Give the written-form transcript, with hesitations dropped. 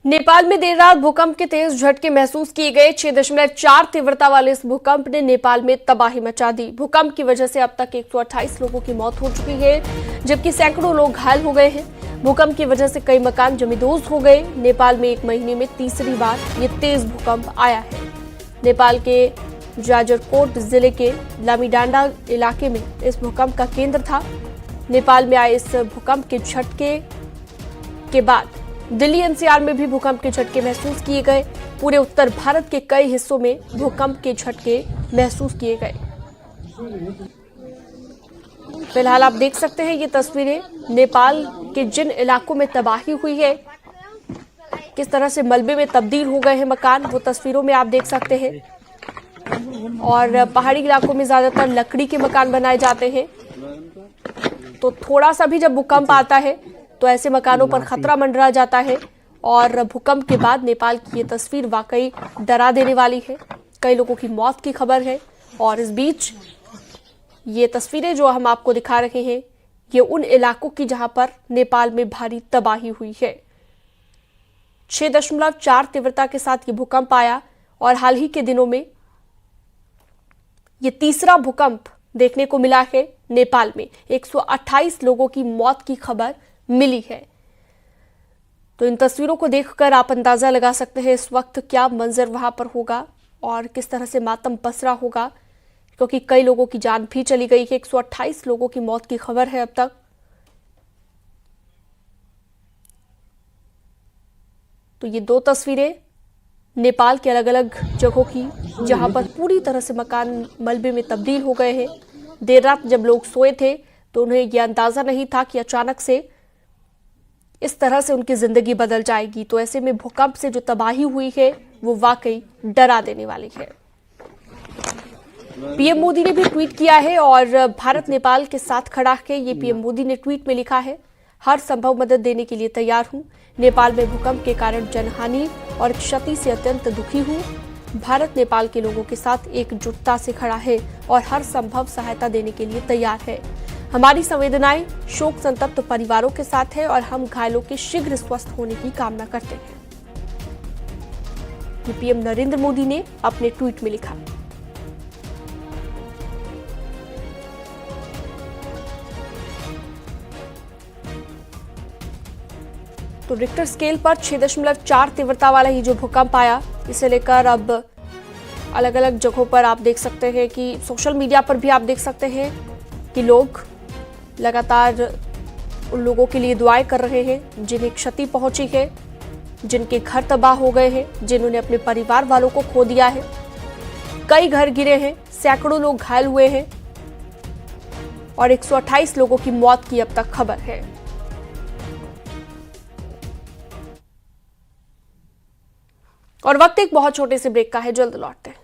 नेपाल में देर रात भूकंप के तेज झटके महसूस किए गए। 6.4 तीव्रता वाले इस भूकंप ने नेपाल में तबाही मचा दी। भूकंप की वजह से अब तक 128 लोगों की मौत हो चुकी है, जबकि सैकड़ों लोग घायल हो गए हैं। भूकंप की वजह से कई मकान जमींदोज हो गए। नेपाल में एक महीने में तीसरी बार ये तेज भूकंप आया है। नेपाल के जाजरकोट जिले के लामीडांडा इलाके में इस भूकंप का केंद्र था। नेपाल में आए इस भूकंप के झटके के बाद दिल्ली एनसीआर में भी भूकंप के झटके महसूस किए गए। पूरे उत्तर भारत के कई हिस्सों में भूकंप के झटके महसूस किए गए। फिलहाल आप देख सकते हैं ये तस्वीरें नेपाल के जिन इलाकों में तबाही हुई है, किस तरह से मलबे में तब्दील हो गए हैं मकान, वो तस्वीरों में आप देख सकते हैं। और पहाड़ी इलाकों में ज्यादातर लकड़ी के मकान बनाए जाते हैं, तो थोड़ा सा भी जब भूकंप आता है तो ऐसे मकानों पर खतरा मंडरा जाता है। और भूकंप के बाद नेपाल की ये तस्वीर वाकई डरा देने वाली है। कई लोगों की मौत की खबर है। और इस बीच ये तस्वीरें जो हम आपको दिखा रहे हैं, ये उन इलाकों की जहां पर नेपाल में भारी तबाही हुई है। 6.4 तीव्रता के साथ ये भूकंप आया और हाल ही के दिनों में ये तीसरा भूकंप देखने को मिला है। नेपाल में 128 लोगों की मौत की खबर मिली है। तो इन तस्वीरों को देखकर आप अंदाजा लगा सकते हैं इस वक्त क्या मंजर वहां पर होगा और किस तरह से मातम पसरा होगा, क्योंकि कई लोगों की जान भी चली गई है। 128 लोगों की मौत की खबर है अब तक। तो ये दो तस्वीरें नेपाल के अलग अलग जगहों की, जहां पर पूरी तरह से मकान मलबे में तब्दील हो गए हैं। देर रात जब लोग सोए थे तो उन्हें यह अंदाजा नहीं था कि अचानक से इस तरह से उनकी जिंदगी बदल जाएगी। तो ऐसे में भूकंप से जो तबाही हुई है वो वाकई डरा देने वाली है। पीएम मोदी ने भी ट्वीट किया है और भारत नेपाल के साथ खड़ा है। ये पीएम मोदी ने ट्वीट में लिखा है, हर संभव मदद देने के लिए तैयार हूं। नेपाल में भूकंप के कारण जनहानि और क्षति से अत्यंत दुखी हूं। भारत नेपाल के लोगों के साथ एकजुटता से खड़ा है और हर संभव सहायता देने के लिए तैयार है। हमारी संवेदनाएं शोक संतप्त परिवारों के साथ है और हम घायलों के शीघ्र स्वस्थ होने की कामना करते हैं। ये पीएम नरेंद्र मोदी ने अपने ट्वीट में लिखा। तो रिक्टर स्केल पर 6.4 तीव्रता वाला ही जो भूकंप आया, इसे लेकर अब अलग अलग जगहों पर आप देख सकते हैं कि सोशल मीडिया पर भी आप देख सकते हैं कि लोग लगातार उन लोगों के लिए दुआएं कर रहे हैं जिन्हें क्षति पहुंची है, जिनके घर तबाह हो गए हैं, जिन्होंने अपने परिवार वालों को खो दिया है। कई घर गिरे हैं, सैकड़ों लोग घायल हुए हैं और 128 लोगों की मौत की अब तक खबर है। और वक्त एक बहुत छोटे से ब्रेक का है, जल्द लौटते हैं।